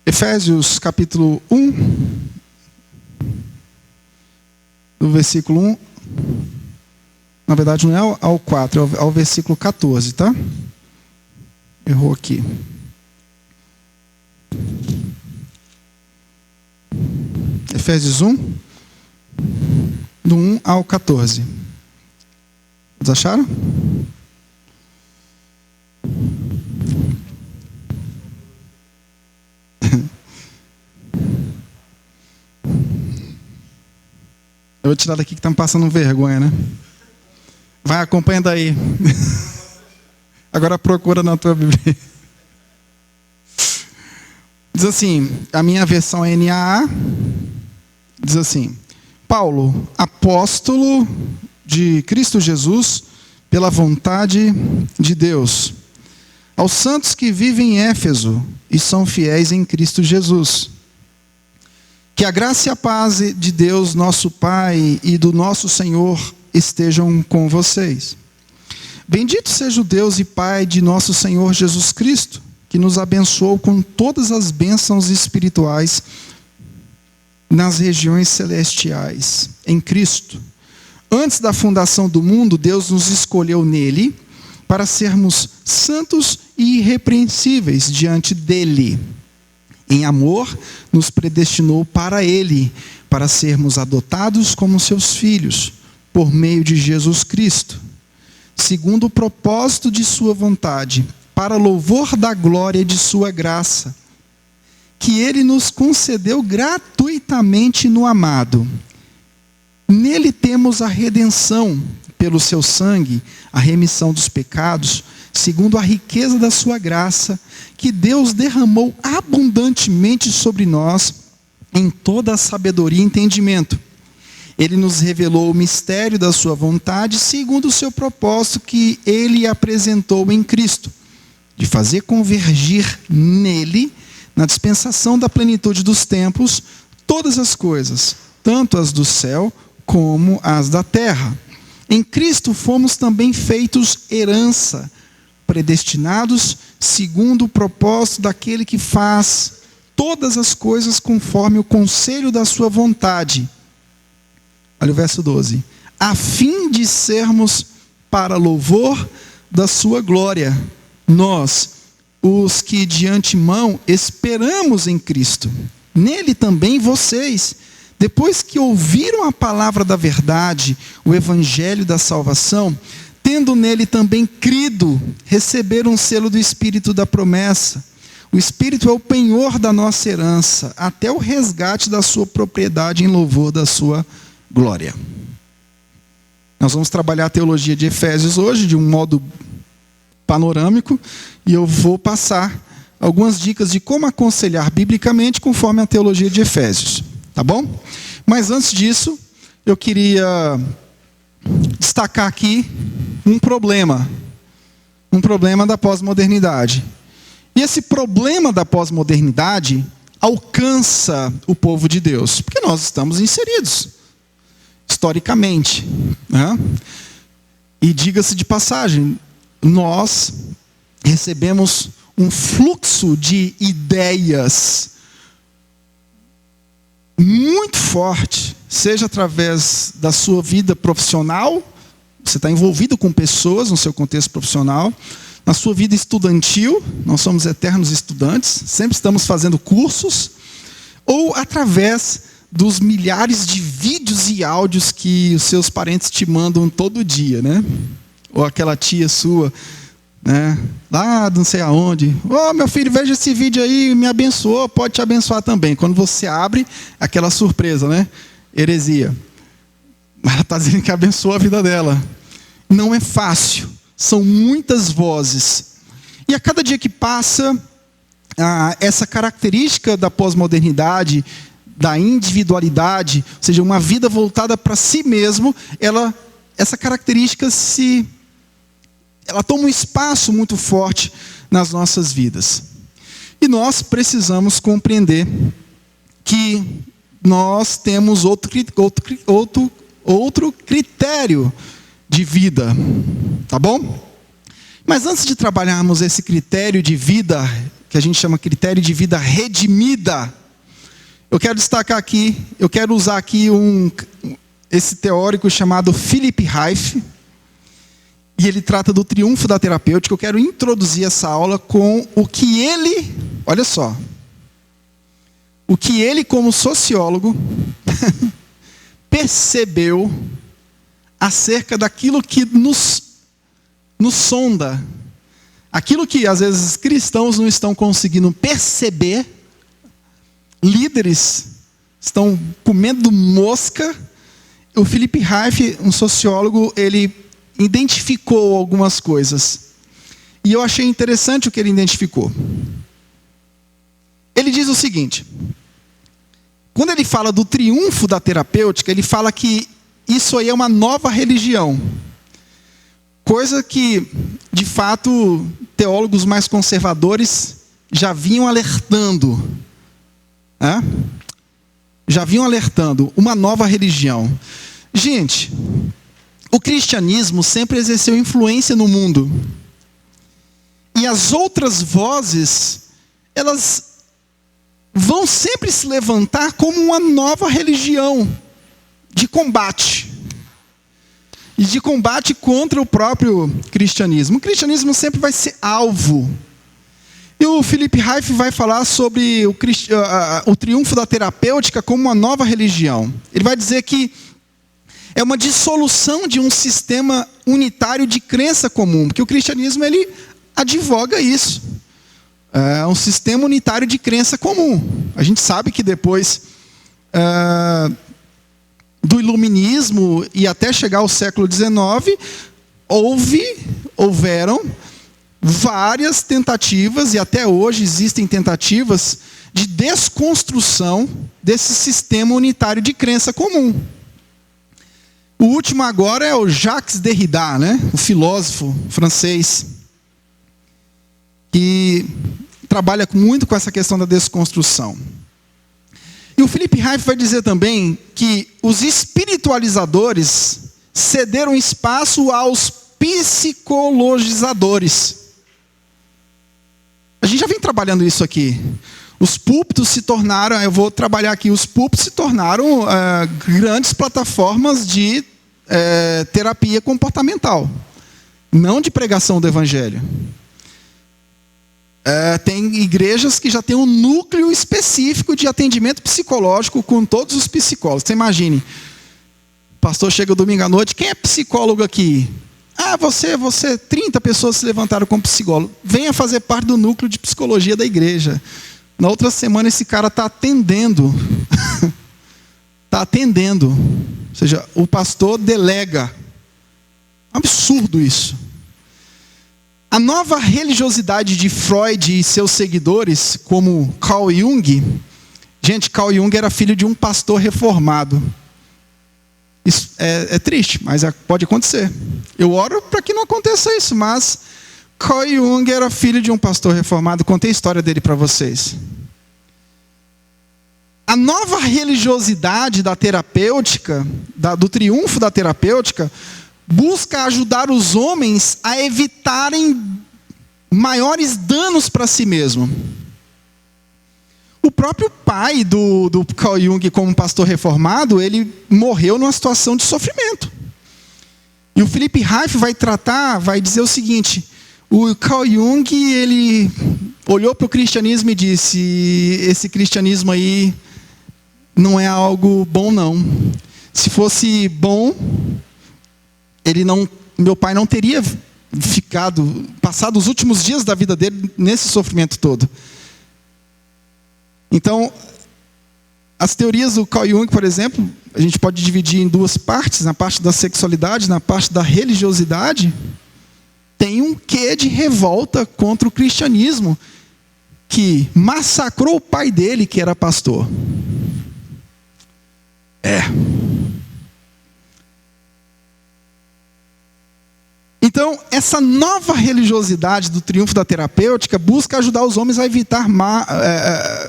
Efésios capítulo 1, do versículo 1, na verdade não é ao 4, é ao versículo 14, tá? Errou aqui. Efésios 1, do 1 ao 14. Vocês acharam? Eu vou tirar daqui que está me passando vergonha, né? Vai acompanhando aí. Agora procura na tua Bíblia. Diz assim, a minha versão é NAA. Diz assim: Paulo, apóstolo de Cristo Jesus, pela vontade de Deus, aos santos que vivem em Éfeso e são fiéis em Cristo Jesus. Que a graça e a paz de Deus, nosso Pai, e do nosso Senhor estejam com vocês. Bendito seja o Deus e Pai de nosso Senhor Jesus Cristo, que nos abençoou com todas as bênçãos espirituais nas regiões celestiais, em Cristo. Antes da fundação do mundo, Deus nos escolheu nele para sermos santos e irrepreensíveis diante dele. Em amor, nos predestinou para ele, para sermos adotados como seus filhos, por meio de Jesus Cristo, segundo o propósito de sua vontade, para louvor da glória de sua graça, que ele nos concedeu gratuitamente no amado. Nele temos a redenção, pelo seu sangue, a remissão dos pecados, segundo a riqueza da sua graça, que Deus derramou abundantemente sobre nós, em toda a sabedoria e entendimento. Ele nos revelou o mistério da sua vontade, segundo o seu propósito que ele apresentou em Cristo, de fazer convergir nele, na dispensação da plenitude dos tempos, todas as coisas, tanto as do céu como as da terra. Em Cristo fomos também feitos herança, predestinados segundo o propósito daquele que faz todas as coisas conforme o conselho da sua vontade. Olha o verso 12. A fim de sermos para louvor da sua glória, nós, os que de antemão esperamos em Cristo. Nele também vocês, depois que ouviram a palavra da verdade, o evangelho da salvação, tendo nele também crido, receberam o selo do Espírito da promessa. O Espírito é o penhor da nossa herança, até o resgate da sua propriedade em louvor da sua glória. Nós vamos trabalhar a teologia de Efésios hoje, de um modo panorâmico, e eu vou passar algumas dicas de como aconselhar biblicamente conforme a teologia de Efésios. Tá bom? Mas antes disso, eu queria destacar aqui um problema da pós-modernidade. E esse problema da pós-modernidade alcança o povo de Deus, porque nós estamos inseridos, historicamente, né? E diga-se de passagem, nós recebemos um fluxo de ideias muito forte, seja através da sua vida profissional, você está envolvido com pessoas no seu contexto profissional, na sua vida estudantil, nós somos eternos estudantes, sempre estamos fazendo cursos, ou através dos milhares de vídeos e áudios que os seus parentes te mandam todo dia, né? Ou aquela tia sua, né? Lá não sei aonde, meu filho, veja esse vídeo aí, me abençoou, pode te abençoar também. Quando você abre, aquela surpresa, né? Heresia. Ela está dizendo que abençoa a vida dela. Não é fácil, são muitas vozes. E a cada dia que passa, essa característica da pós-modernidade, da individualidade, ou seja, uma vida voltada para si mesmo, essa característica ela toma um espaço muito forte nas nossas vidas. E nós precisamos compreender que nós temos outro critério de vida, tá bom? Mas antes de trabalharmos esse critério de vida que a gente chama critério de vida redimida. Eu quero destacar aqui, eu quero usar aqui esse teórico chamado Philip Reif, e ele trata do triunfo da terapêutica. Eu quero introduzir essa aula com o que ele, olha só, o que ele como sociólogo percebeu acerca daquilo que nos sonda, aquilo que às vezes cristãos não estão conseguindo perceber, líderes estão comendo mosca. O Philip Reif, um sociólogo, ele identificou algumas coisas. E eu achei interessante o que ele identificou. Ele diz o seguinte: quando ele fala do triunfo da terapêutica, ele fala que isso aí é uma nova religião. Coisa que, de fato, teólogos mais conservadores já vinham alertando. Já vinham alertando, uma nova religião. Gente, o cristianismo sempre exerceu influência no mundo. E as outras vozes, elas vão sempre se levantar como uma nova religião de combate. E de combate contra o próprio cristianismo. O cristianismo sempre vai ser alvo. E o Philip Reif vai falar sobre o triunfo da terapêutica como uma nova religião. Ele vai dizer que é uma dissolução de um sistema unitário de crença comum, porque o cristianismo ele advoga isso. É um sistema unitário de crença comum. A gente sabe que depois do iluminismo e até chegar ao século XIX, houveram várias tentativas, e até hoje existem tentativas de desconstrução desse sistema unitário de crença comum. O último agora é o Jacques Derrida, né? O filósofo francês, que trabalha muito com essa questão da desconstrução. E o Philip Reif vai dizer também que os espiritualizadores cederam espaço aos psicologizadores. A gente já vem trabalhando isso aqui. Os púlpitos se tornaram, eu vou trabalhar aqui, os púlpitos se tornaram grandes plataformas de terapia comportamental, não de pregação do evangelho. Tem igrejas que já têm um núcleo específico de atendimento psicológico com todos os psicólogos. Você imagine, o pastor chega domingo à noite, quem é psicólogo aqui? Você, 30 pessoas se levantaram como psicólogo. Venha fazer parte do núcleo de psicologia da igreja. Na outra semana esse cara está atendendo. Está atendendo. Ou seja, o pastor delega. Absurdo isso. A nova religiosidade de Freud e seus seguidores, como Carl Jung. Gente, Carl Jung era filho de um pastor reformado. Isso é triste, mas pode acontecer. Eu oro para que não aconteça isso, mas Carl Jung era filho de um pastor reformado. Contei a história dele para vocês. A nova religiosidade da terapêutica, do triunfo da terapêutica, busca ajudar os homens a evitarem maiores danos para si mesmo. O próprio pai do Carl Jung, como pastor reformado, ele morreu numa situação de sofrimento. E o Philip Reif vai dizer o seguinte: o Carl Jung, ele olhou para o cristianismo e disse: esse cristianismo aí não é algo bom, não. Se fosse bom, meu pai não teria passado os últimos dias da vida dele nesse sofrimento todo. Então, as teorias do Carl Jung, por exemplo, a gente pode dividir em duas partes: na parte da sexualidade, na parte da religiosidade. Tem um quê de revolta contra o cristianismo, que massacrou o pai dele, que era pastor. Então, essa nova religiosidade do triunfo da terapêutica busca ajudar os homens a evitar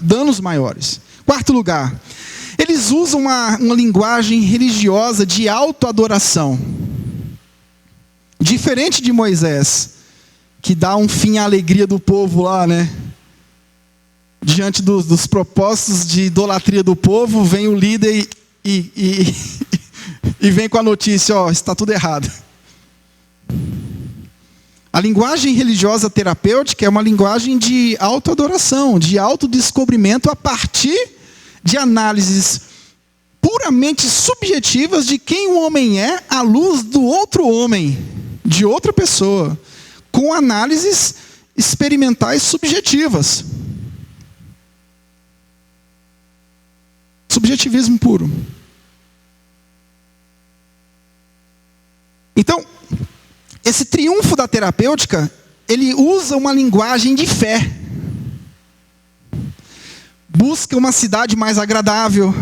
danos maiores. Quarto lugar, eles usam uma linguagem religiosa de autoadoração. Diferente de Moisés, que dá um fim à alegria do povo lá, né? diante dos propósitos de idolatria do povo, vem o líder e vem com a notícia, ó, está tudo errado. A linguagem religiosa terapêutica é uma linguagem de autoadoração, de autodescobrimento a partir de análises puramente subjetivas de quem o homem é à luz do outro homem, de outra pessoa, com análises experimentais subjetivas. Subjetivismo puro. Então, esse triunfo da terapêutica, ele usa uma linguagem de fé. Busca uma cidade mais agradável.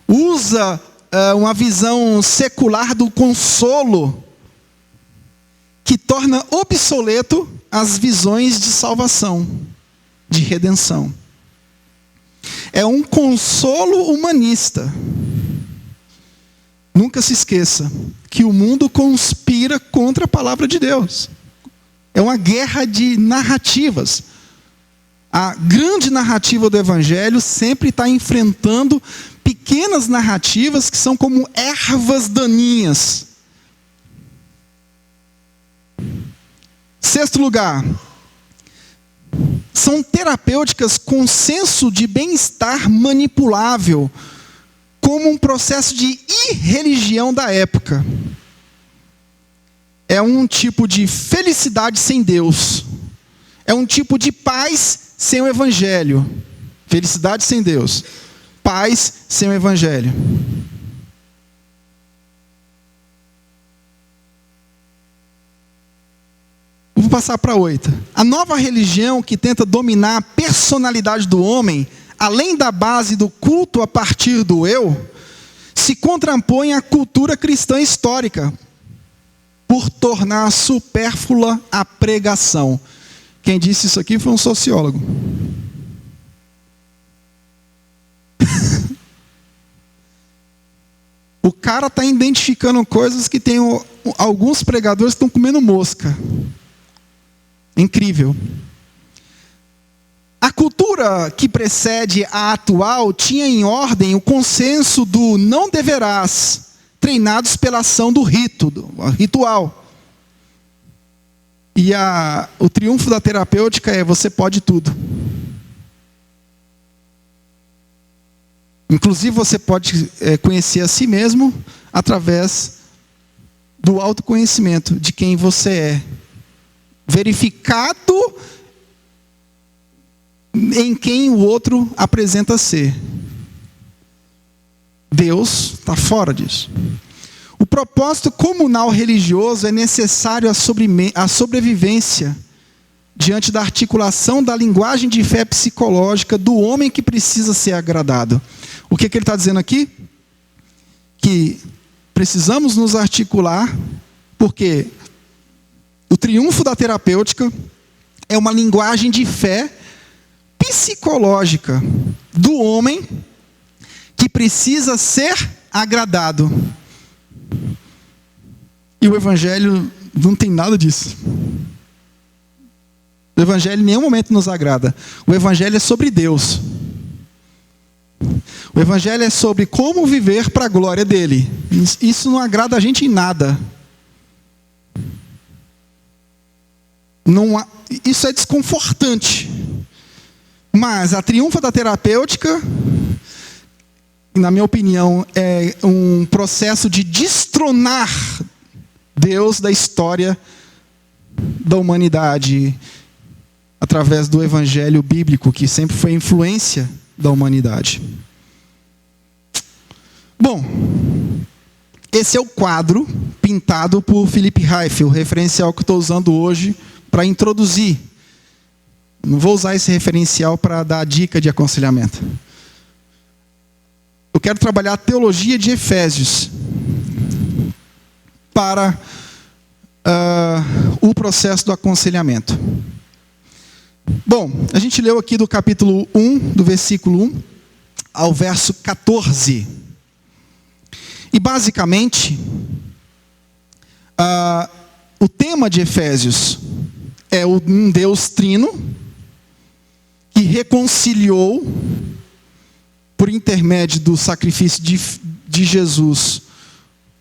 Usa uma visão secular do consolo, que torna obsoleto as visões de salvação, de redenção. É um consolo humanista. Nunca se esqueça que o mundo conspira contra a palavra de Deus. É uma guerra de narrativas. A grande narrativa do Evangelho sempre está enfrentando pequenas narrativas que são como ervas daninhas. Sexto lugar, são terapêuticas com senso de bem-estar manipulável, como um processo de irreligião da época. É um tipo de felicidade sem Deus. É um tipo de paz sem o Evangelho. Felicidade sem Deus. Paz sem o Evangelho. Vou passar para a 8. A nova religião que tenta dominar a personalidade do homem, além da base do culto a partir do eu, se contrapõe à cultura cristã histórica, por tornar supérflua a pregação. Quem disse isso aqui foi um sociólogo. O cara está identificando coisas que tem alguns pregadores que estão comendo mosca. Incrível. A cultura que precede a atual tinha em ordem o consenso do não deverás, treinados pela ação do ritual. E o triunfo da terapêutica é: você pode tudo. Inclusive você pode conhecer a si mesmo através do autoconhecimento de quem você é. Verificado em quem o outro apresenta ser. Deus está fora disso. O propósito comunal religioso é necessário à sobrevivência diante da articulação da linguagem de fé psicológica do homem que precisa ser agradado. O que ele está dizendo aqui? Que precisamos nos articular, porque o triunfo da terapêutica é uma linguagem de fé psicológica do homem que precisa ser agradado. E o Evangelho não tem nada disso. O Evangelho em nenhum momento nos agrada. O Evangelho é sobre Deus. O Evangelho é sobre como viver para a glória dele. Isso não agrada a gente em nada. Isso é desconfortante. Mas a triunfa da terapêutica, na minha opinião, é um processo de destronar Deus da história da humanidade, através do Evangelho bíblico, que sempre foi influência da humanidade. Bom, esse é o quadro pintado por Philip Reif, o referencial que eu estou usando hoje para introduzir. Não vou usar esse referencial para dar dica de aconselhamento. Eu quero trabalhar a teologia de Efésios para o processo do aconselhamento. Bom, a gente leu aqui do capítulo 1, do versículo 1 ao verso 14. E basicamente, o tema de Efésios é um Deus trino, e reconciliou, por intermédio do sacrifício de Jesus,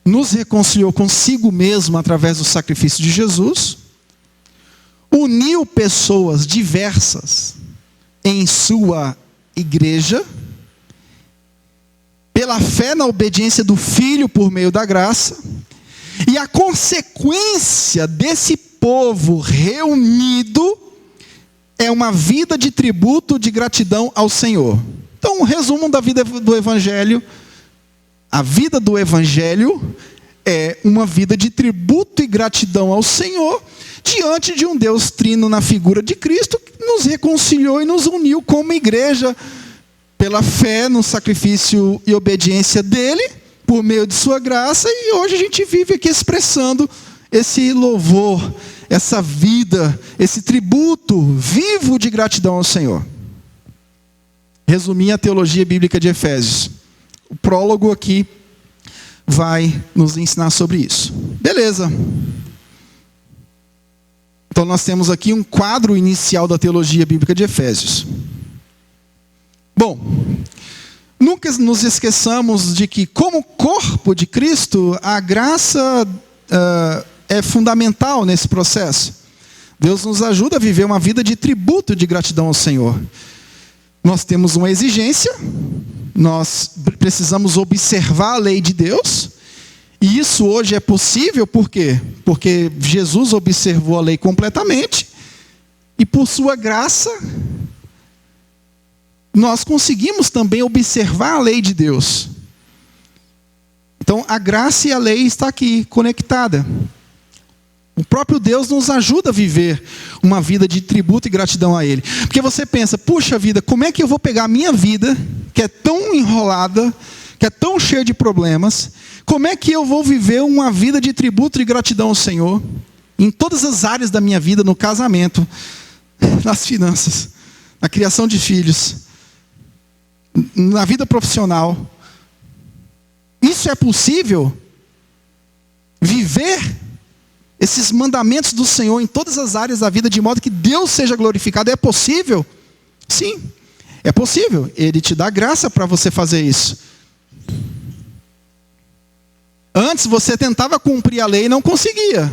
nos reconciliou consigo mesmo através do sacrifício de Jesus, uniu pessoas diversas em sua igreja, pela fé na obediência do Filho por meio da graça, e a consequência desse povo reunido é uma vida de tributo de gratidão ao Senhor. Então, um resumo da vida do Evangelho: a vida do Evangelho é uma vida de tributo e gratidão ao Senhor, diante de um Deus trino na figura de Cristo, que nos reconciliou e nos uniu como igreja, pela fé no sacrifício e obediência dele, por meio de sua graça, e hoje a gente vive aqui expressando esse louvor, essa vida, esse tributo vivo de gratidão ao Senhor. Resumi a teologia bíblica de Efésios. O prólogo aqui vai nos ensinar sobre isso. Beleza. Então nós temos aqui um quadro inicial da teologia bíblica de Efésios. Bom, nunca nos esqueçamos de que, como corpo de Cristo, a graça é fundamental nesse processo. Deus nos ajuda a viver uma vida de tributo de gratidão ao Senhor. Nós temos uma exigência, nós precisamos observar a lei de Deus, e isso hoje é possível, por quê? Porque Jesus observou a lei completamente, e por sua graça, nós conseguimos também observar a lei de Deus. Então, a graça e a lei estão aqui, conectada. O próprio Deus nos ajuda a viver uma vida de tributo e gratidão a Ele. Porque você pensa, puxa vida, como é que eu vou pegar a minha vida, que é tão enrolada, que é tão cheia de problemas, como é que eu vou viver uma vida de tributo e gratidão ao Senhor, em todas as áreas da minha vida, no casamento, nas finanças, na criação de filhos, na vida profissional? Isso é possível? Viver esses mandamentos do Senhor em todas as áreas da vida, de modo que Deus seja glorificado, é possível? Sim, é possível. Ele te dá graça para você fazer isso. Antes você tentava cumprir a lei e não conseguia.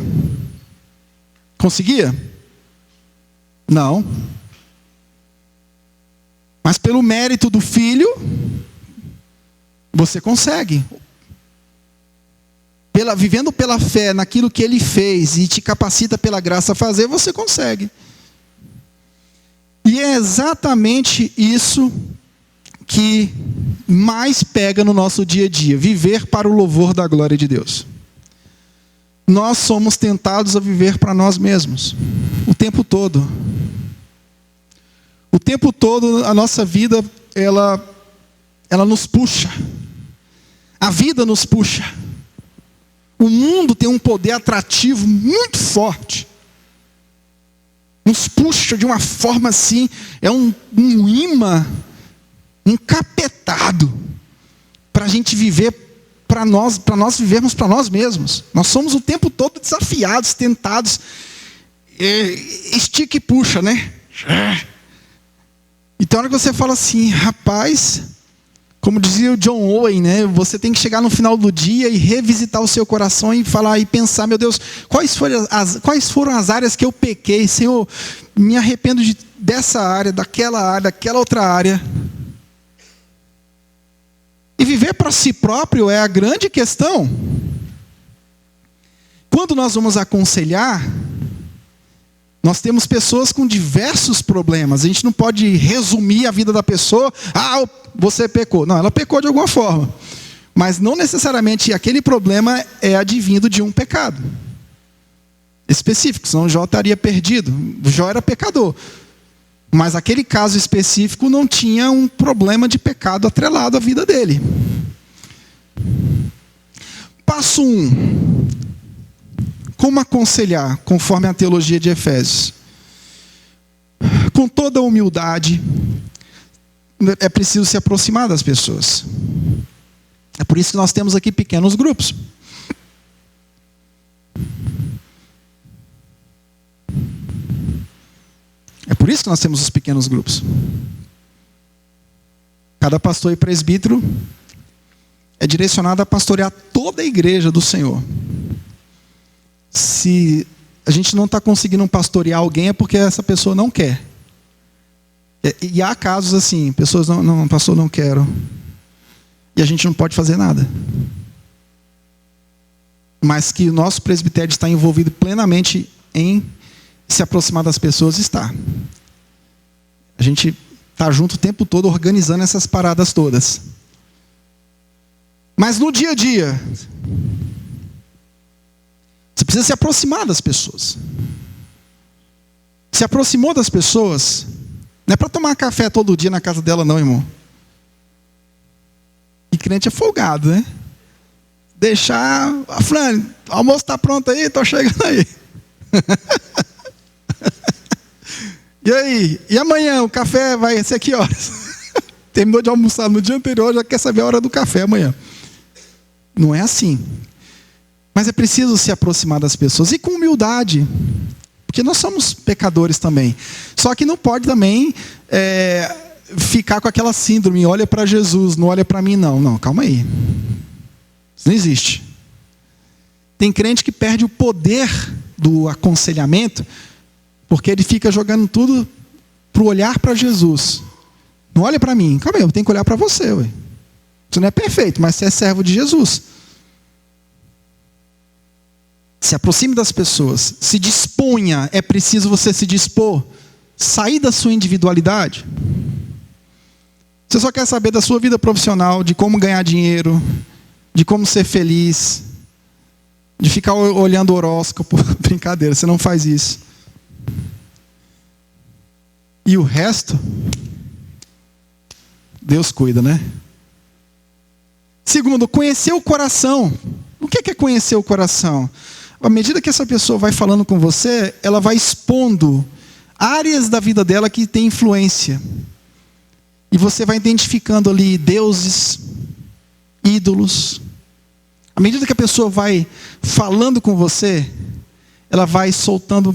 Conseguia? Não. Mas pelo mérito do Filho, você consegue. Vivendo pela fé naquilo que Ele fez e te capacita pela graça a fazer, você consegue. E é exatamente isso que mais pega no nosso dia a dia: viver para o louvor da glória de Deus. Nós somos tentados a viver para nós mesmos, o tempo todo. O tempo todo a nossa vida, ela nos puxa. A vida nos puxa. O mundo tem um poder atrativo muito forte. Nos puxa de uma forma assim, é um imã encapetado para a gente viver para nós vivermos para nós mesmos. Nós somos o tempo todo desafiados, tentados, estica e puxa, né? Então, na hora que você fala assim, rapaz, como dizia o John Owen, né? Você tem que chegar no final do dia e revisitar o seu coração e falar e pensar, meu Deus, quais foram as áreas que eu pequei? Senhor, me arrependo dessa área, daquela outra área. E viver para si próprio é a grande questão. Quando nós vamos aconselhar, nós temos pessoas com diversos problemas. A gente não pode resumir a vida da pessoa. Ah, você pecou. Não, ela pecou de alguma forma. Mas não necessariamente aquele problema é advindo de um pecado específico, senão Jó estaria perdido. Jó era pecador. Mas aquele caso específico não tinha um problema de pecado atrelado à vida dele. Passo 1. Como aconselhar, conforme a teologia de Efésios? Com toda a humildade, é preciso se aproximar das pessoas. É por isso que nós temos aqui pequenos grupos. É por Por isso que nós temos os pequenos grupos. Cada pastor e presbítero é direcionado a pastorear toda a igreja do Senhor. Se a gente não está conseguindo pastorear alguém, é porque essa pessoa não quer. E há casos assim, pessoas não, pastor, não quero. E a gente não pode fazer nada. Mas que o nosso presbitério está envolvido plenamente em se aproximar das pessoas, está. A gente está junto o tempo todo organizando essas paradas todas. Mas no dia a dia, você precisa se aproximar das pessoas. Se aproximou das pessoas, não é para tomar café todo dia na casa dela não, irmão. E crente é folgado, né? Deixar, Flávio, o almoço está pronto aí, estou chegando aí. E aí? E amanhã o café vai ser que horas? Terminou de almoçar no dia anterior, já quer saber a hora do café amanhã. Não é assim. Mas é preciso se aproximar das pessoas e com humildade. Porque nós somos pecadores também. Só que não pode também ficar com aquela síndrome, olha para Jesus, não olha para mim não. Não, calma aí. Isso não existe. Tem crente que perde o poder do aconselhamento, porque ele fica jogando tudo para o olhar para Jesus. Não olha para mim. Calma aí, eu tenho que olhar para você. Ué. Você não é perfeito, mas você é servo de Jesus. Se aproxime das pessoas. Se disponha. É preciso você se dispor. Sair da sua individualidade. Você só quer saber da sua vida profissional, de como ganhar dinheiro, de como ser feliz, de ficar olhando horóscopo. Brincadeira, você não faz isso. E o resto, Deus cuida, né? Segundo, conhecer o coração. O que é conhecer o coração? À medida que essa pessoa vai falando com você, ela vai expondo áreas da vida dela que tem influência. E você vai identificando ali deuses, ídolos. À medida que a pessoa vai falando com você, ela vai soltando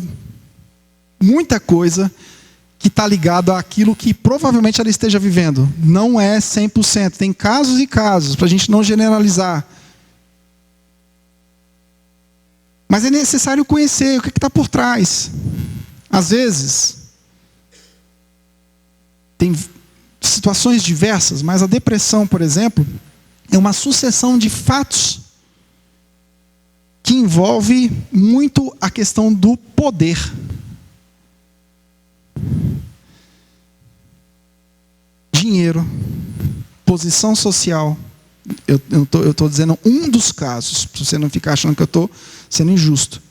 muita coisa que está ligado àquilo que provavelmente ela esteja vivendo. Não é 100%. Tem casos e casos, para a gente não generalizar. Mas é necessário conhecer o que está por trás. Às vezes, tem situações diversas, mas a depressão, por exemplo, é uma sucessão de fatos que envolve muito a questão do poder. Dinheiro, posição social. Eu estou dizendo um dos casos, para você não ficar achando que eu estou sendo injusto.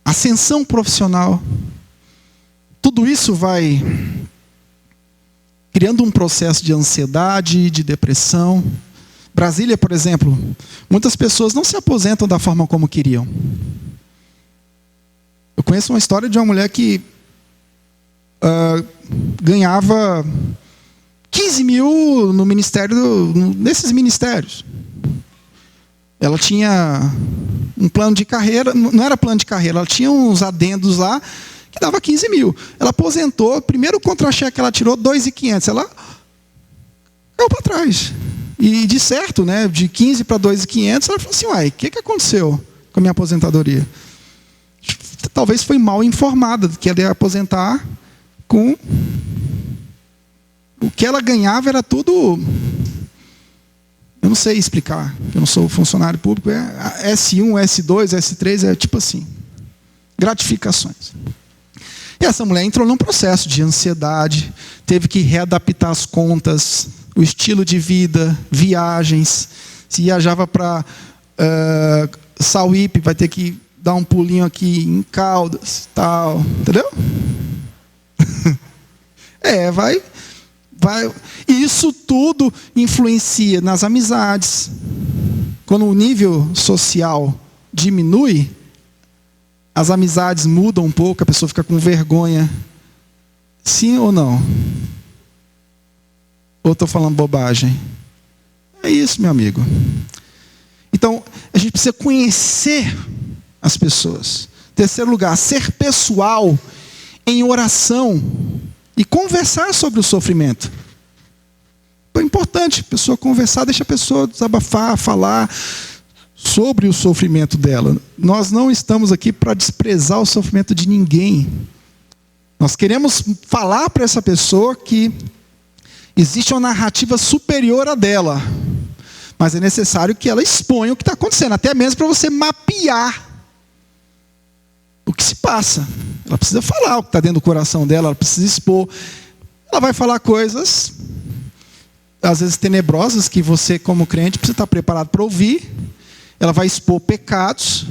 Ascensão profissional. Tudo isso vai criando um processo de ansiedade, de depressão. Brasília, por exemplo, muitas pessoas não se aposentam da forma como queriam. Eu conheço uma história de uma mulher que ganhava 15 mil no ministério, nesses ministérios. Ela tinha um plano de carreira, não era plano de carreira, ela tinha uns adendos lá que dava 15 mil. Ela aposentou, primeiro contra-cheque que ela tirou, 2.500. Ela caiu para trás. E de certo, né, de 15 para 2.500, ela falou assim, uai, o que aconteceu com a minha aposentadoria? Talvez foi mal informada que ela ia aposentar com... O que ela ganhava era tudo... Eu não sei explicar, eu não sou funcionário público, é S1, S2, S3, é tipo assim, gratificações. E essa mulher entrou num processo de ansiedade, teve que readaptar as contas, o estilo de vida, viagens. Se viajava para Sauípe, vai ter que dar um pulinho aqui em Caldas, tal, entendeu? Vai. E isso tudo influencia nas amizades. Quando o nível social diminui, as amizades mudam um pouco, a pessoa fica com vergonha. Sim ou não? Ou estou falando bobagem? É isso, meu amigo. Então, a gente precisa conhecer as pessoas. Terceiro lugar, ser pessoal em oração e conversar sobre o sofrimento. É importante a pessoa conversar, deixa a pessoa desabafar, falar sobre o sofrimento dela. Nós não estamos aqui para desprezar o sofrimento de ninguém. Nós queremos falar para essa pessoa que existe uma narrativa superior à dela, mas é necessário que ela exponha o que está acontecendo, até mesmo para você mapear o que se passa. Ela precisa falar o que está dentro do coração dela, ela precisa expor. Ela vai falar coisas, às vezes tenebrosas, que você como crente precisa estar preparado para ouvir. Ela vai expor pecados.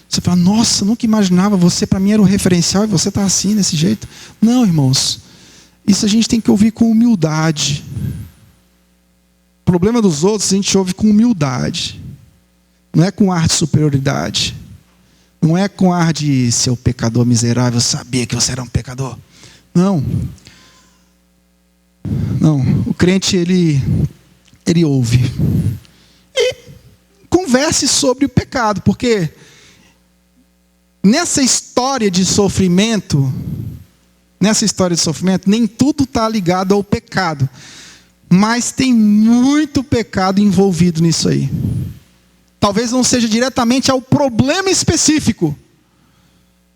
Você fala, nossa, nunca imaginava, você para mim era o referencial e você está assim, desse jeito. Não, irmãos, isso a gente tem que ouvir com humildade. O problema dos outros a gente ouve com humildade. Não é com ar de superioridade. Não é com ar de seu pecador miserável, eu sabia que você era um pecador. Não. Não, o crente ele ouve. E converse sobre o pecado, porque nessa história de sofrimento, nem tudo está ligado ao pecado. Mas tem muito pecado envolvido nisso aí. Talvez não seja diretamente ao problema específico,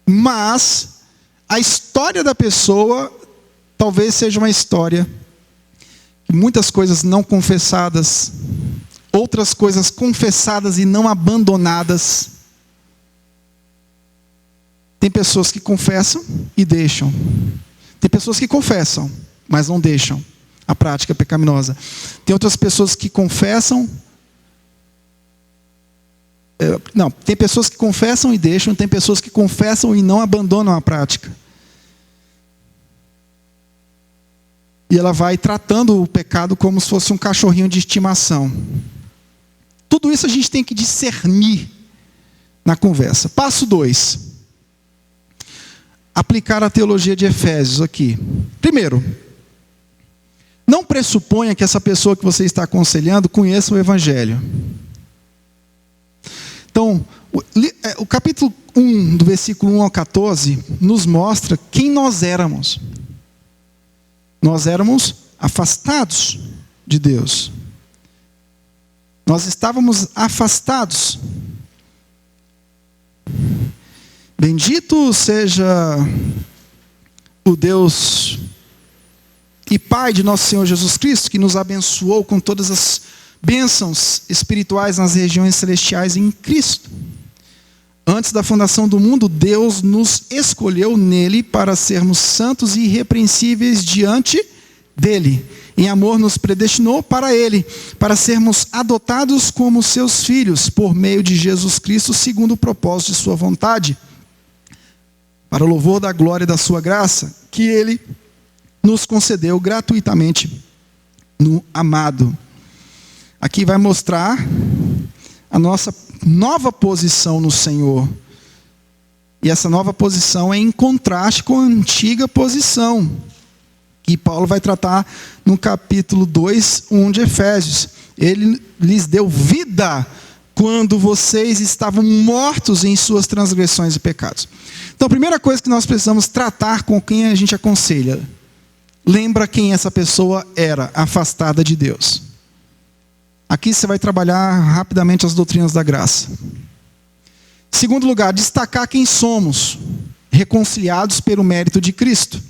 mas a história da pessoa talvez seja uma história que muitas coisas não confessadas, outras coisas confessadas e não abandonadas. Tem pessoas que confessam e deixam. Tem pessoas que confessam, mas não deixam a prática pecaminosa. Tem outras pessoas que confessam. Tem pessoas que confessam e deixam, tem pessoas que confessam e não abandonam a prática. E ela vai tratando o pecado como se fosse um cachorrinho de estimação. Tudo isso a gente tem que discernir na conversa. Passo 2. Aplicar a teologia de Efésios aqui. Primeiro, não pressuponha que essa pessoa que você está aconselhando conheça o Evangelho. Então, o capítulo 1, do versículo 1 ao 14, nos mostra quem nós éramos. Nós éramos afastados de Deus. Nós estávamos afastados. Bendito seja o Deus e Pai de nosso Senhor Jesus Cristo, que nos abençoou com todas as bênçãos espirituais nas regiões celestiais em Cristo. Antes da fundação do mundo, Deus nos escolheu nele para sermos santos e irrepreensíveis diante dele. Em amor nos predestinou para ele, para sermos adotados como seus filhos, por meio de Jesus Cristo, segundo o propósito de sua vontade, para o louvor da glória da sua graça, que ele nos concedeu gratuitamente no amado. Aqui vai mostrar a nossa nova posição no Senhor. E essa nova posição é em contraste com a antiga posição, que Paulo vai tratar no capítulo 2, 1 de Efésios. Ele lhes deu vida quando vocês estavam mortos em suas transgressões e pecados. Então, a primeira coisa que nós precisamos tratar com quem a gente aconselha, lembra quem essa pessoa era, afastada de Deus. Aqui você vai trabalhar rapidamente as doutrinas da graça. Segundo lugar, destacar quem somos, reconciliados pelo mérito de Cristo.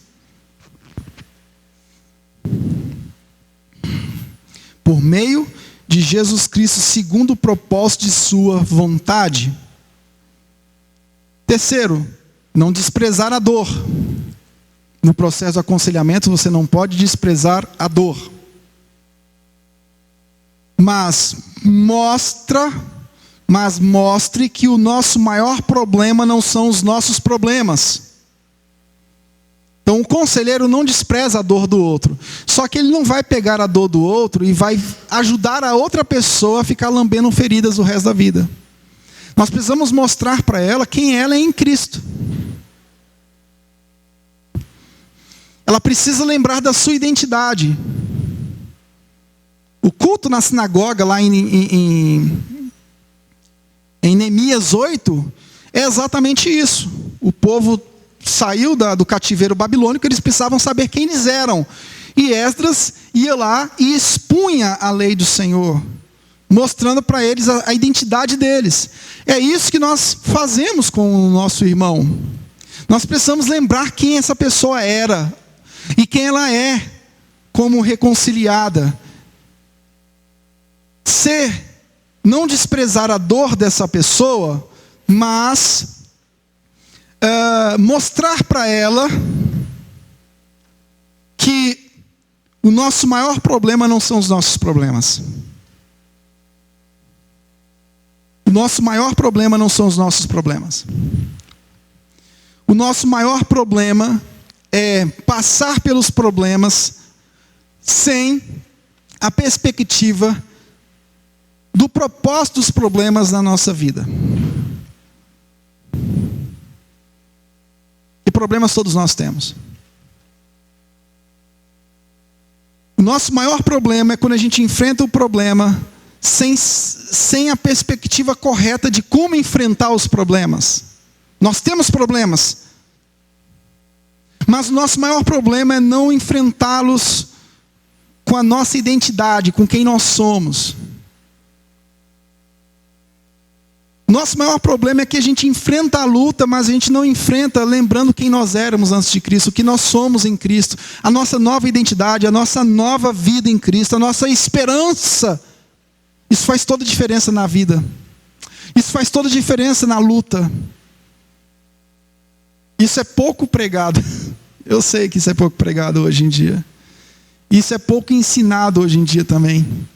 Por meio de Jesus Cristo, segundo o propósito de sua vontade. Terceiro, não desprezar a dor. No processo de aconselhamento, você não pode desprezar a dor. Mas mostre que o nosso maior problema não são os nossos problemas. Então o conselheiro não despreza a dor do outro. Só que ele não vai pegar a dor do outro e vai ajudar a outra pessoa a ficar lambendo feridas o resto da vida. Nós precisamos mostrar para ela quem ela é em Cristo. Ela precisa lembrar da sua identidade. O culto na sinagoga, lá em Neemias 8, é exatamente isso. O povo saiu do cativeiro babilônico, eles precisavam saber quem eles eram. E Esdras ia lá e expunha a lei do Senhor, mostrando para eles a identidade deles. É isso que nós fazemos com o nosso irmão. Nós precisamos lembrar quem essa pessoa era e quem ela é como reconciliada. Não desprezar a dor dessa pessoa, mas mostrar para ela que o nosso maior problema não são os nossos problemas. O nosso maior problema não são os nossos problemas. O nosso maior problema é passar pelos problemas sem a perspectiva do propósito dos problemas na nossa vida. E problemas todos nós temos. O nosso maior problema é quando a gente enfrenta o problema sem a perspectiva correta de como enfrentar os problemas. Nós temos problemas, mas o nosso maior problema é não enfrentá-los com a nossa identidade, com quem nós somos. Nosso maior problema é que a gente enfrenta a luta, mas a gente não enfrenta lembrando quem nós éramos antes de Cristo, o que nós somos em Cristo, a nossa nova identidade, a nossa nova vida em Cristo, a nossa esperança. Isso faz toda a diferença na vida. Isso faz toda a diferença na luta. Isso é pouco pregado. Eu sei que isso é pouco pregado hoje em dia. Isso é pouco ensinado hoje em dia também.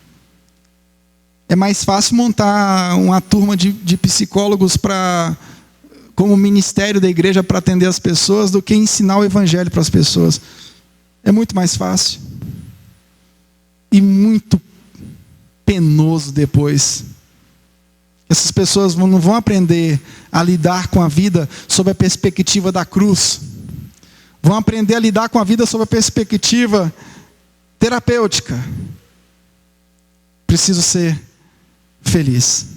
É mais fácil montar uma turma de psicólogos como ministério da igreja para atender as pessoas do que ensinar o evangelho para as pessoas. É muito mais fácil. E muito penoso depois. Essas pessoas não vão aprender a lidar com a vida sob a perspectiva da cruz. Vão aprender a lidar com a vida sob a perspectiva terapêutica. Preciso ser feliz.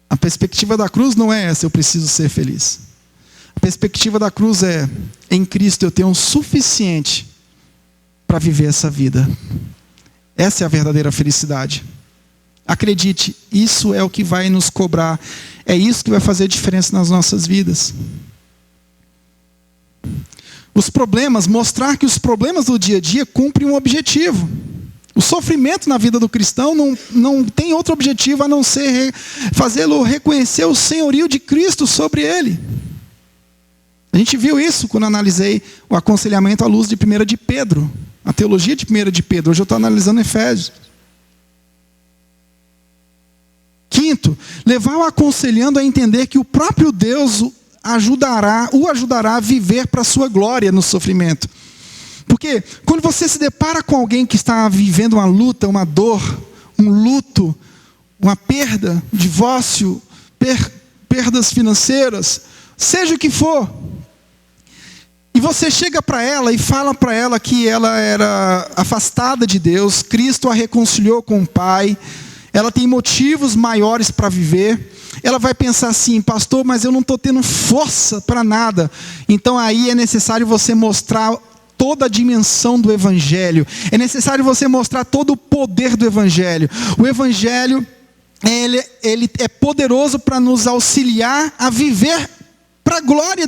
A perspectiva da cruz não é essa, eu preciso ser feliz. A perspectiva da cruz é, em Cristo eu tenho o suficiente para viver essa vida. Essa é a verdadeira felicidade. Acredite, isso é o que vai nos cobrar. É isso que vai fazer diferença nas nossas vidas. Os problemas, mostrar que os problemas do dia a dia cumprem um objetivo. O sofrimento na vida do cristão não tem outro objetivo a não ser fazê-lo reconhecer o senhorio de Cristo sobre ele. A gente viu isso quando analisei o aconselhamento à luz de 1 de Pedro. A teologia de 1 de Pedro. Hoje eu estou analisando Efésios. Quinto, levar o aconselhando a entender que o próprio Deus o ajudará a viver para a sua glória no sofrimento. Porque quando você se depara com alguém que está vivendo uma luta, uma dor, um luto, uma perda, divórcio, perdas financeiras, seja o que for, e você chega para ela e fala para ela que ela era afastada de Deus, Cristo a reconciliou com o Pai, ela tem motivos maiores para viver, ela vai pensar assim: pastor, mas eu não estou tendo força para nada. Então aí é necessário você mostrar toda a dimensão do Evangelho. É necessário você mostrar todo o poder do Evangelho. O Evangelho, ele é poderoso para nos auxiliar a viver para a glória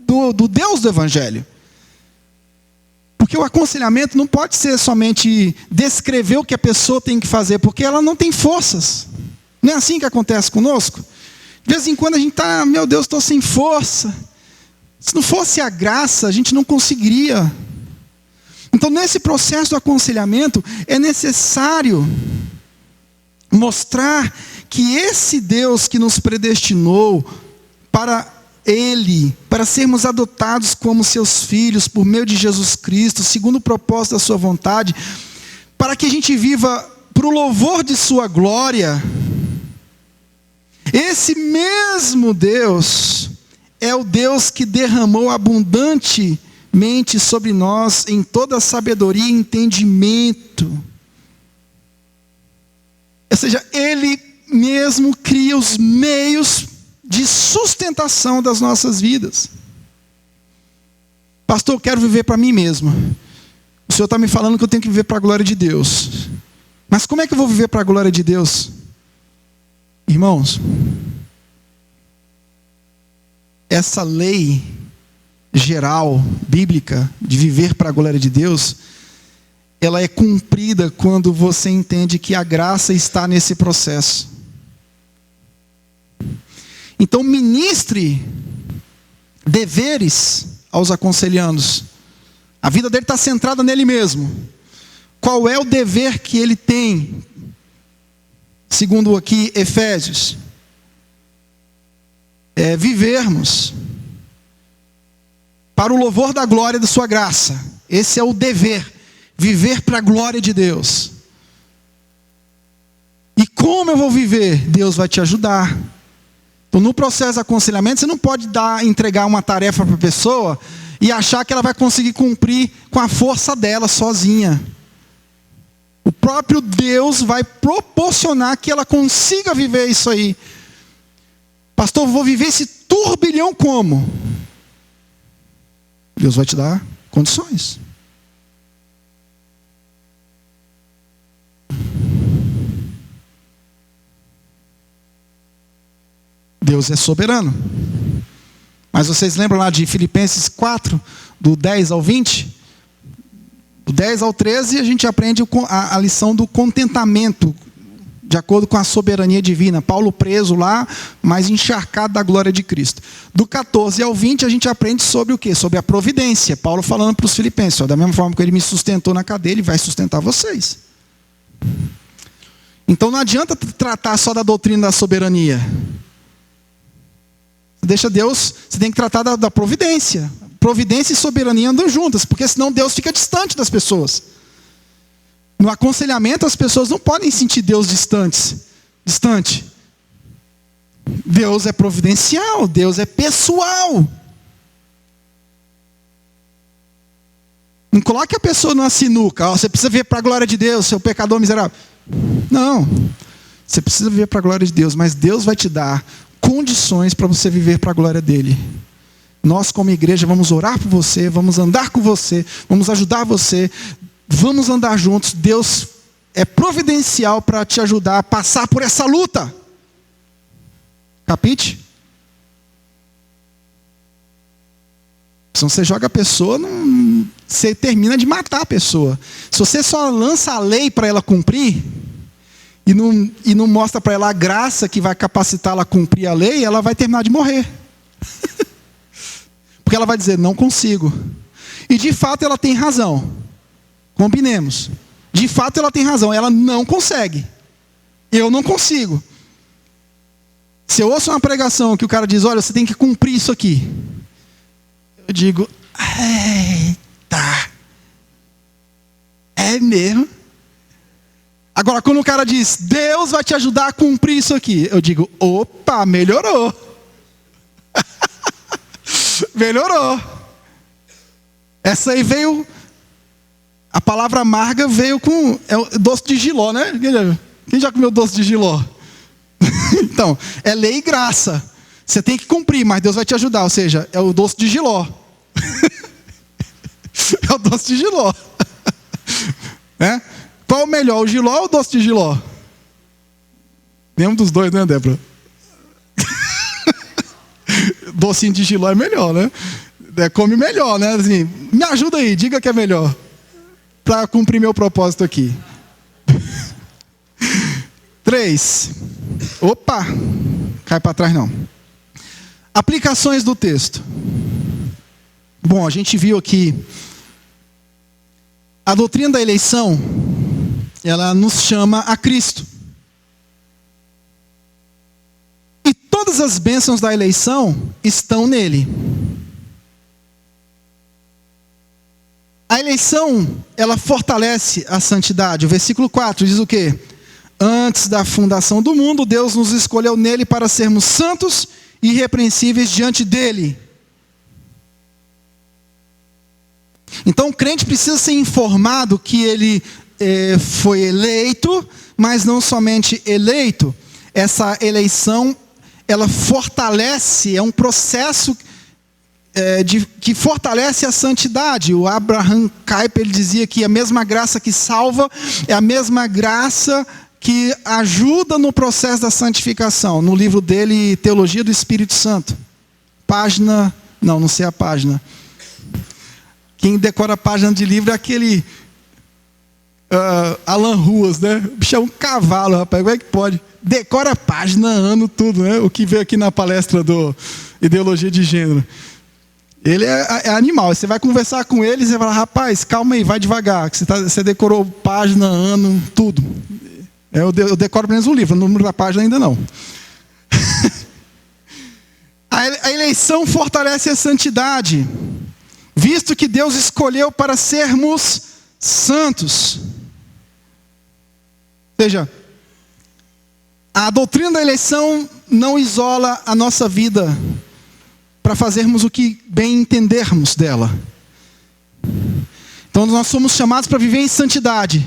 do Deus do Evangelho. Porque o aconselhamento não pode ser somente descrever o que a pessoa tem que fazer, porque ela não tem forças. Não é assim que acontece conosco? De vez em quando a gente está, meu Deus, estou sem força. Se não fosse a graça, a gente não conseguiria. Então, nesse processo do aconselhamento, é necessário mostrar que esse Deus que nos predestinou para Ele, para sermos adotados como seus filhos, por meio de Jesus Cristo, segundo o propósito da sua vontade, para que a gente viva para o louvor de sua glória. Esse mesmo Deus é o Deus que derramou abundantemente sobre nós em toda sabedoria e entendimento. Ou seja, Ele mesmo cria os meios de sustentação das nossas vidas. Pastor, eu quero viver para mim mesmo. O Senhor está me falando que eu tenho que viver para a glória de Deus. Mas como é que eu vou viver para a glória de Deus? Irmãos, essa lei geral, bíblica, de viver para a glória de Deus, ela é cumprida quando você entende que a graça está nesse processo. Então, ministre deveres aos aconselhandos. A vida dele está centrada nele mesmo. Qual é o dever que ele tem? Segundo aqui Efésios, é vivermos para o louvor da glória da sua graça. Esse é o dever, viver para a glória de Deus. E como eu vou viver? Deus vai te ajudar. Então, no processo de aconselhamento, você não pode entregar uma tarefa para a pessoa e achar que ela vai conseguir cumprir com a força dela sozinha. O próprio Deus vai proporcionar que ela consiga viver isso aí. Pastor, vou viver esse turbilhão como? Deus vai te dar condições. Deus é soberano. Mas vocês lembram lá de Filipenses 4, do 10 ao 20? Do 10 ao 13 a gente aprende a lição do contentamento, de acordo com a soberania divina. Paulo preso lá, mas encharcado da glória de Cristo. Do 14 ao 20 a gente aprende sobre o quê? Sobre a providência. Paulo falando para os filipenses, ó, da mesma forma que ele me sustentou na cadeia, ele vai sustentar vocês. Então não adianta tratar só da doutrina da soberania. Deixa Deus, você tem que tratar da providência. Providência e soberania andam juntas, porque senão Deus fica distante das pessoas. No aconselhamento, as pessoas não podem sentir Deus distante. Deus é providencial, Deus é pessoal. Não coloque a pessoa numa sinuca. Você precisa viver para a glória de Deus, seu pecador miserável. Não, você precisa viver para a glória de Deus, mas Deus vai te dar condições para você viver para a glória dele. Nós como igreja vamos orar por você, vamos andar com você, vamos ajudar você, vamos andar juntos. Deus é providencial para te ajudar a passar por essa luta. Capite? Se você joga a pessoa, você termina de matar a pessoa. Se você só lança a lei para ela cumprir e não mostra para ela a graça que vai capacitá-la a cumprir a lei, ela vai terminar de morrer. Porque ela vai dizer, não consigo. E de fato ela tem razão. Combinemos. De fato ela tem razão, ela não consegue. Eu não consigo. Se eu ouço uma pregação que o cara diz, olha, você tem que cumprir isso aqui. Eu digo, eita. É mesmo? Agora, quando o cara diz, Deus vai te ajudar a cumprir isso aqui, eu digo, opa, melhorou. Melhorou. Essa aí veio, a palavra amarga veio com doce de jiló, né? Quem já comeu doce de jiló? Então, é lei e graça. Você tem que cumprir, mas Deus vai te ajudar. Ou seja, é o doce de jiló. É o doce de jiló. Né? Qual o melhor, o jiló ou o doce de jiló? Nenhum dos dois, né, Débora? Docinho de jiló é melhor, né? Come melhor, né? Assim, me ajuda aí, diga que é melhor. Para cumprir meu propósito aqui. 3. Opa! Cai para trás não. Aplicações do texto. Bom, a gente viu aqui a doutrina da eleição, ela nos chama a Cristo. E todas as bênçãos da eleição estão nele. A eleição, ela fortalece a santidade. O versículo 4 diz o quê? Antes da fundação do mundo, Deus nos escolheu nele para sermos santos e irrepreensíveis diante dele. Então o crente precisa ser informado que ele foi eleito, mas não somente eleito. Essa eleição, ela fortalece, é um processo que fortalece a santidade. O Abraham Kuyper, ele dizia que a mesma graça que salva é a mesma graça que ajuda no processo da santificação. No livro dele, Teologia do Espírito Santo. Página... Não sei a página. Quem decora a página de livro é aquele... Alan Ruas, né? O bicho é um cavalo, rapaz. Como é que pode? Decora a página, ano, tudo, né? O que veio aqui na palestra do Ideologia de Gênero. Ele é animal. Você vai conversar com ele e você vai falar, rapaz, calma aí, vai devagar. Que você decorou página, ano, tudo. Eu decoro pelo menos o livro, o número da página ainda não. A eleição fortalece a santidade, visto que Deus escolheu para sermos santos. Ou seja, a doutrina da eleição não isola a nossa vida para fazermos o que bem entendermos dela. Então nós somos chamados para viver em santidade.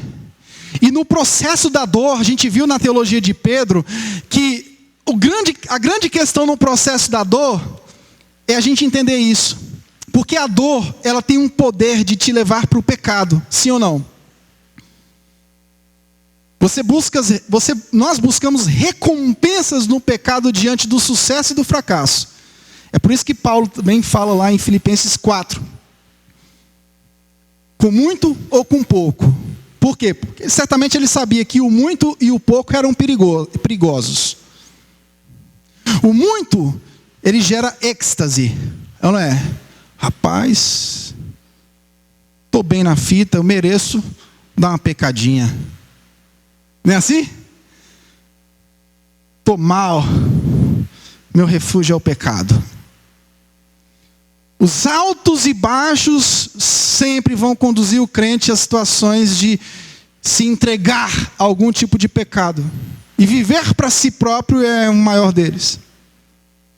E no processo da dor, a gente viu na teologia de Pedro que a grande questão no processo da dor é a gente entender isso. Porque a dor, ela tem um poder de te levar para o pecado, sim ou não? Nós buscamos recompensas no pecado diante do sucesso e do fracasso. É por isso que Paulo também fala lá em Filipenses 4. Com muito ou com pouco. Por quê? Porque certamente ele sabia que o muito e o pouco eram perigosos. O muito, ele gera êxtase. Não é? Rapaz, estou bem na fita, eu mereço dar uma pecadinha. Não é assim? Estou mal, meu refúgio é o pecado. Os altos e baixos sempre vão conduzir o crente a situações de se entregar a algum tipo de pecado. E viver para si próprio é o maior deles.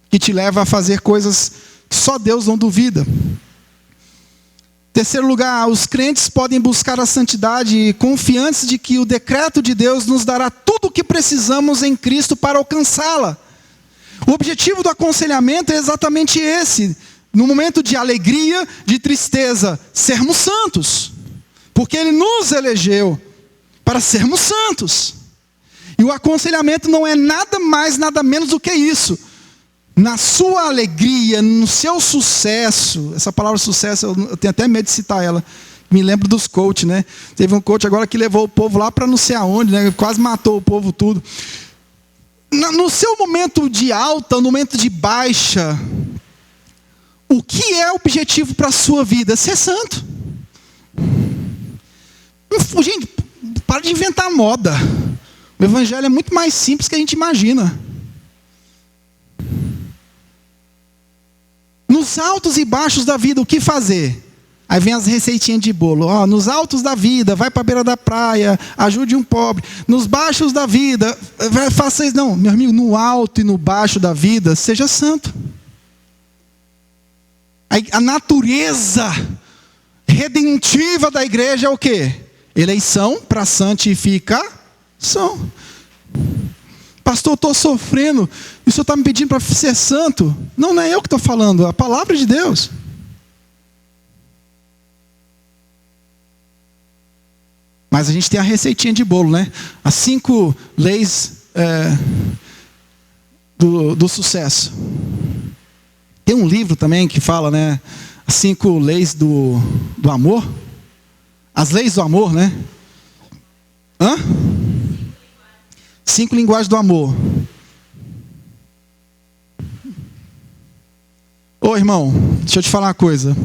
Que te leva a fazer coisas que só Deus não duvida. Terceiro lugar, os crentes podem buscar a santidade confiantes de que o decreto de Deus nos dará tudo o que precisamos em Cristo para alcançá-la. O objetivo do aconselhamento é exatamente esse. No momento de alegria, de tristeza, sermos santos. Porque Ele nos elegeu para sermos santos. E o aconselhamento não é nada mais, nada menos do que isso. Na sua alegria, no seu sucesso, essa palavra sucesso, eu tenho até medo de citar ela. Me lembro dos coaches, né? Teve um coach agora que levou o povo lá para não sei aonde, né? Quase matou o povo tudo. No seu momento de alta, no momento de baixa, o que é o objetivo para a sua vida? Ser santo. Gente, para de inventar moda. O evangelho é muito mais simples que a gente imagina. Nos altos e baixos da vida, o que fazer? Aí vem as receitinhas de bolo. Nos altos da vida, vai para a beira da praia, ajude um pobre. Nos baixos da vida, faça isso. Não, meu amigo, no alto e no baixo da vida, seja santo. A natureza redentiva da igreja é o quê? Eleição para santificação. Pastor, eu estou sofrendo, e o senhor está me pedindo para ser santo? Não é eu que estou falando, é a palavra de Deus. Mas a gente tem a receitinha de bolo, né? As 5 leis do sucesso. Tem um livro também que fala, né? As 5 leis do amor. As leis do amor, né? 5 linguagens do amor. Ô irmão, deixa eu te falar uma coisa.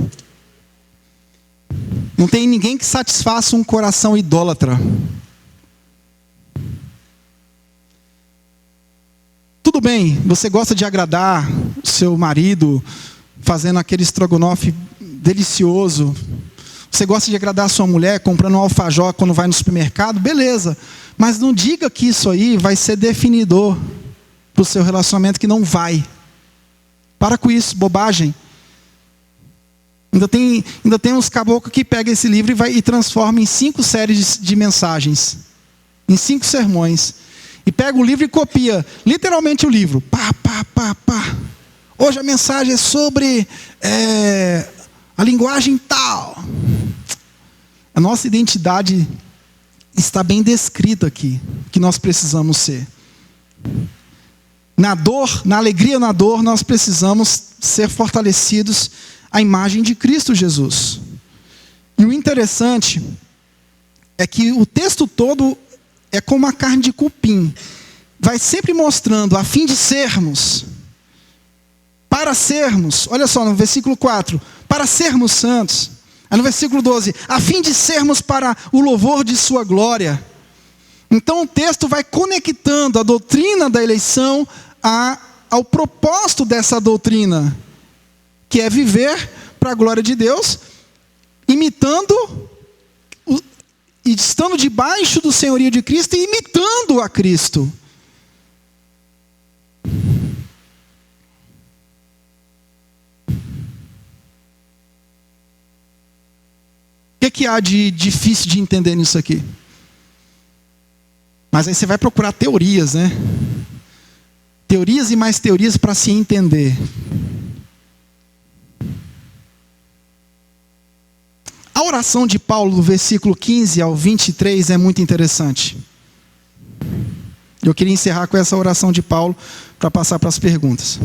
Não tem ninguém que satisfaça um coração idólatra. Tudo bem, você gosta de agradar o seu marido, fazendo aquele estrogonofe delicioso. Você gosta de agradar a sua mulher, comprando um alfajor quando vai no supermercado, beleza. Mas não diga que isso aí vai ser definidor para o seu relacionamento, que não vai. Para com isso, bobagem. Ainda tem uns caboclos que pegam esse livro e transforma em 5 séries de mensagens. Em 5 sermões. e pega o livro e copia literalmente o livro. Pá, pá, pá, pá. Hoje a mensagem é sobre a linguagem tal. A nossa identidade está bem descrita aqui, que nós precisamos ser. Na dor, na alegria, na dor, nós precisamos ser fortalecidos à imagem de Cristo Jesus. E o interessante é que o texto todo é como a carne de cupim. Vai sempre mostrando, a fim de sermos, para sermos, olha só no versículo 4, para sermos santos. Aí no versículo 12, a fim de sermos para o louvor de sua glória. Então o texto vai conectando a doutrina da eleição ao propósito dessa doutrina, que é viver para a glória de Deus, imitando e estando debaixo do senhorio de Cristo e imitando a Cristo. O que há de difícil de entender nisso aqui? Mas aí você vai procurar teorias, né? Teorias e mais teorias para se entender. A oração de Paulo, do versículo 15 ao 23, é muito interessante. Eu queria encerrar com essa oração de Paulo para passar para as perguntas.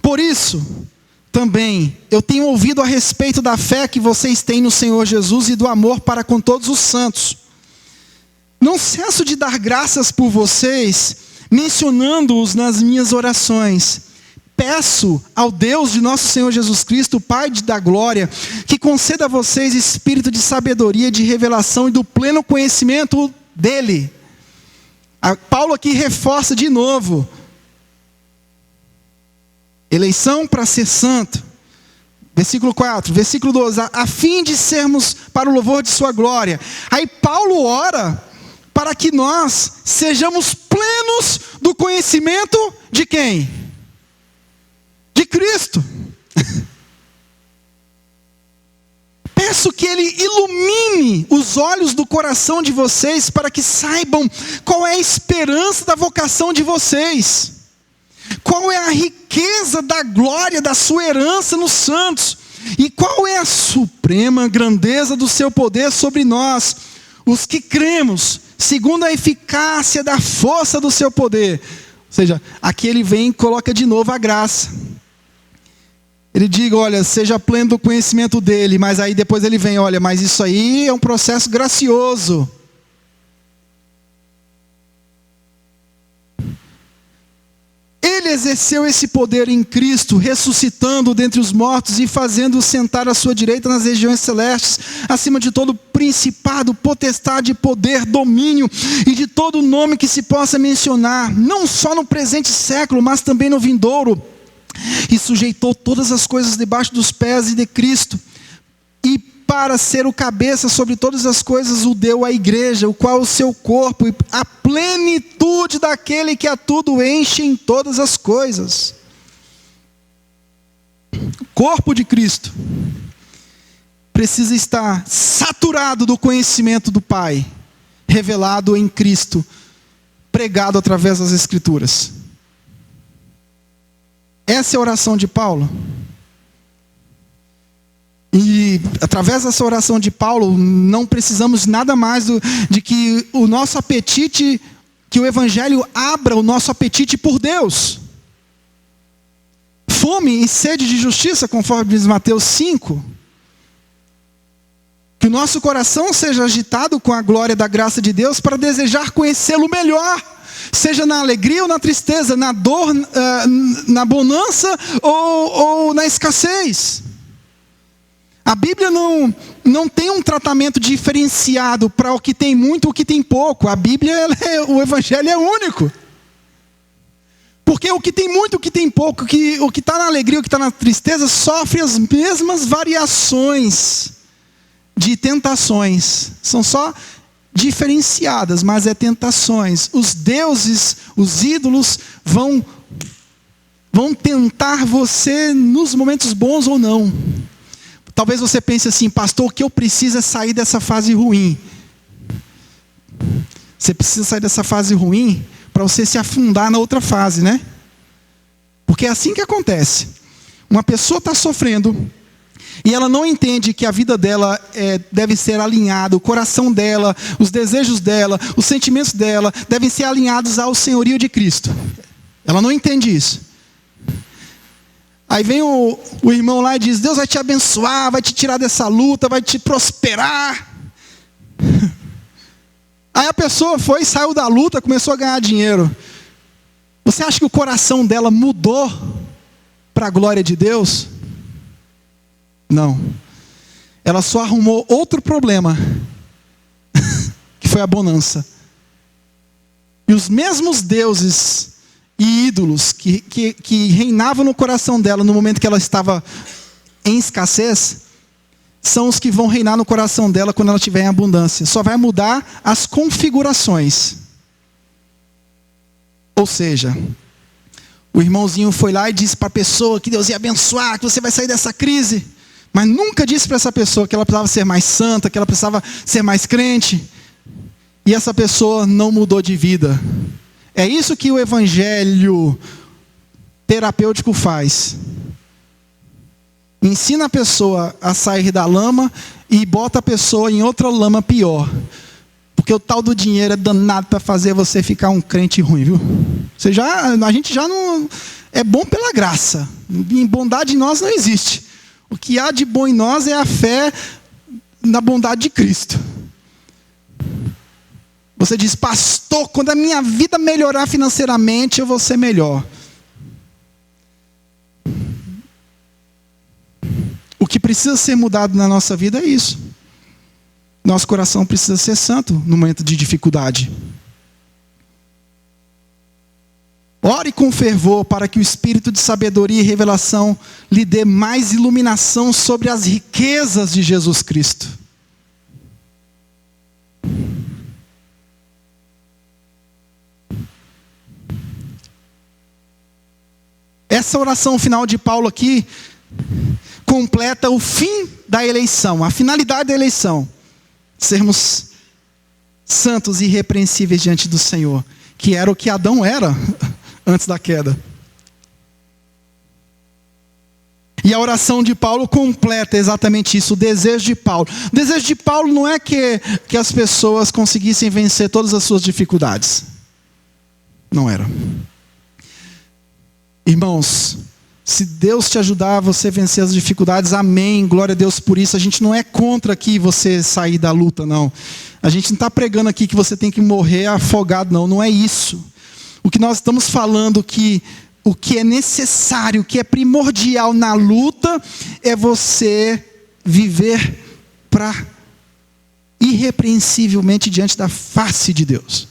Por isso, também, eu tenho ouvido a respeito da fé que vocês têm no Senhor Jesus e do amor para com todos os santos. Não cesso de dar graças por vocês, mencionando-os nas minhas orações. Peço ao Deus de nosso Senhor Jesus Cristo, o Pai da glória, que conceda a vocês espírito de sabedoria, de revelação e do pleno conhecimento dele. Paulo aqui reforça de novo. Eleição para ser santo. Versículo 4, versículo 12. A fim de sermos para o louvor de sua glória. Aí Paulo ora para que nós sejamos plenos do conhecimento de quem? De Cristo. Peço que Ele ilumine os olhos do coração de vocês para que saibam qual é a esperança da vocação de vocês. Qual é a riqueza da glória da sua herança nos santos? E qual é a suprema grandeza do seu poder sobre nós, os que cremos, segundo a eficácia da força do seu poder? Ou seja, aqui ele vem e coloca de novo a graça. Ele diz, olha, seja pleno do conhecimento dele, mas aí depois ele vem, olha, mas isso aí é um processo gracioso. Ele exerceu esse poder em Cristo, ressuscitando dentre os mortos e fazendo-o sentar à sua direita nas regiões celestes, acima de todo principado, potestade, poder, domínio e de todo nome que se possa mencionar, não só no presente século, mas também no vindouro. E sujeitou todas as coisas debaixo dos pés de Cristo, e para ser o cabeça sobre todas as coisas o deu à igreja, o qual é o seu corpo, e a plenitude daquele que a tudo enche em todas as coisas. O corpo de Cristo precisa estar saturado do conhecimento do Pai, revelado em Cristo, pregado através das Escrituras. Essa é a oração de Paulo. E através dessa oração de Paulo, não precisamos nada mais de que o nosso apetite, que o Evangelho abra o nosso apetite por Deus. Fome e sede de justiça, conforme diz Mateus 5. Que o nosso coração seja agitado com a glória da graça de Deus para desejar conhecê-lo melhor. Seja na alegria ou na tristeza, na dor, na bonança ou na escassez. A Bíblia não tem um tratamento diferenciado para o que tem muito e o que tem pouco. A Bíblia, o Evangelho é único. Porque o que tem muito e o que tem pouco, o que está na alegria e o que está na tristeza, sofre as mesmas variações de tentações. São só diferenciadas, mas é tentações. Os deuses, os ídolos vão tentar você nos momentos bons ou não. Talvez você pense assim, pastor, o que eu preciso é sair dessa fase ruim. Você precisa sair dessa fase ruim para você se afundar na outra fase, né? Porque é assim que acontece. Uma pessoa está sofrendo e ela não entende que a vida dela deve ser alinhada, o coração dela, os desejos dela, os sentimentos dela devem ser alinhados ao senhorio de Cristo. Ela não entende isso. Aí vem o irmão lá e diz: Deus vai te abençoar, vai te tirar dessa luta, vai te prosperar. Aí a pessoa foi, saiu da luta, começou a ganhar dinheiro. Você acha que o coração dela mudou para a glória de Deus? Não. Ela só arrumou outro problema, que foi a bonança. E os mesmos deuses e ídolos que reinavam no coração dela no momento que ela estava em escassez, são os que vão reinar no coração dela quando ela estiver em abundância. Só vai mudar as configurações. Ou seja, o irmãozinho foi lá e disse para a pessoa que Deus ia abençoar, que você vai sair dessa crise. Mas nunca disse para essa pessoa que ela precisava ser mais santa, que ela precisava ser mais crente. E essa pessoa não mudou de vida. É isso que o evangelho terapêutico faz. Ensina a pessoa a sair da lama e bota a pessoa em outra lama pior. Porque o tal do dinheiro é danado para fazer você ficar um crente ruim, viu? A gente já não... É bom pela graça. Em bondade em nós não existe. O que há de bom em nós é a fé na bondade de Cristo. Você diz: pastor, quando a minha vida melhorar financeiramente, eu vou ser melhor. O que precisa ser mudado na nossa vida é isso. Nosso coração precisa ser santo no momento de dificuldade. Ore com fervor para que o Espírito de sabedoria e revelação lhe dê mais iluminação sobre as riquezas de Jesus Cristo. Essa oração final de Paulo aqui completa o fim da eleição, a finalidade da eleição. Sermos santos e irrepreensíveis diante do Senhor, que era o que Adão era antes da queda. E a oração de Paulo completa exatamente isso, o desejo de Paulo. O desejo de Paulo não é que as pessoas conseguissem vencer todas as suas dificuldades. Não era. Irmãos, se Deus te ajudar a você vencer as dificuldades, amém, glória a Deus por isso. A gente não é contra aqui você sair da luta, não. A gente não está pregando aqui que você tem que morrer afogado, não. Não é isso. O que nós estamos falando que o que é necessário, o que é primordial na luta, é você viver irrepreensivelmente diante da face de Deus.